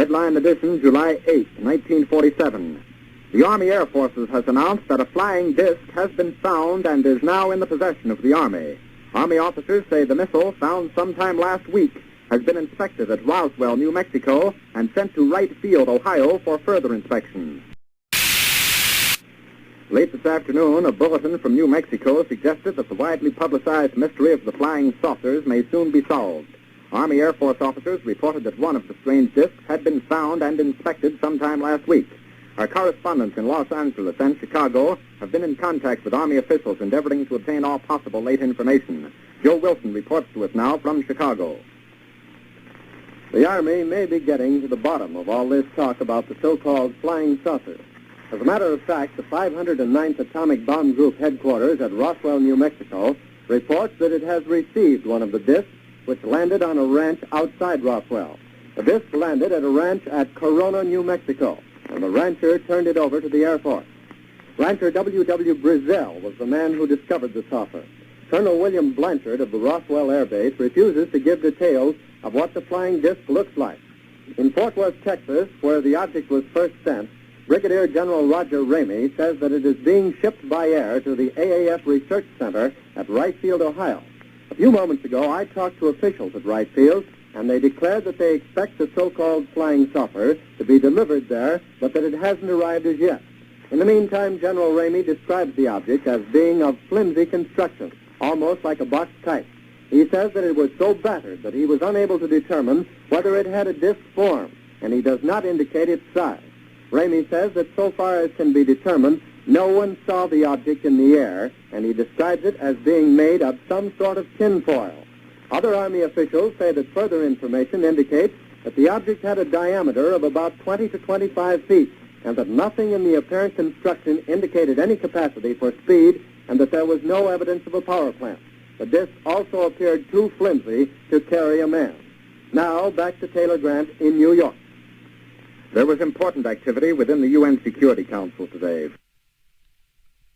Headline edition, July 8, 1947. The Army Air Forces has announced that a flying disc has been found and is now in the possession of the Army. Army officers say the missile, found sometime last week, has been inspected at Roswell, New Mexico, and sent to Wright Field, Ohio, for further inspection. Late this afternoon, a bulletin from New Mexico suggested that the widely publicized mystery of the flying saucers may soon be solved. Army Air Force officers reported that one of the strange discs had been found and inspected sometime last week. Our correspondents in Los Angeles and Chicago have been in contact with Army officials endeavoring to obtain all possible late information. Joe Wilson reports to us now from Chicago. The Army may be getting to the bottom of all this talk about the so-called flying saucers. As a matter of fact, the 509th Atomic Bomb Group headquarters at Roswell, New Mexico, reports that it has received one of the discs which landed on a ranch outside Roswell. The disc landed at a ranch at Corona, New Mexico, and the rancher turned it over to the Air Force. Rancher W.W. Brizzell was the man who discovered the saucer. Colonel William Blanchard of the Roswell Air Base refuses to give details of what the flying disc looks like. In Fort Worth, Texas, where the object was first sent, Brigadier General Roger Ramey says that it is being shipped by air to the AAF Research Center at Wright Field, Ohio. A few moments ago, I talked to officials at Wright Field, and they declared that they expect the so-called flying saucer to be delivered there, but that it hasn't arrived as yet. In the meantime, General Ramey describes the object as being of flimsy construction, almost like a box kite. He says that it was so battered that he was unable to determine whether it had a disc form, and he does not indicate its size. Ramey says that so far as can be determined, no one saw the object in the air, and he describes it as being made of some sort of tinfoil. Other Army officials say that further information indicates that the object had a diameter of about 20 to 25 feet, and that nothing in the apparent construction indicated any capacity for speed, and that there was no evidence of a power plant. The disc also appeared too flimsy to carry a man. Now, back to Taylor Grant in New York. There was important activity within the UN Security Council today.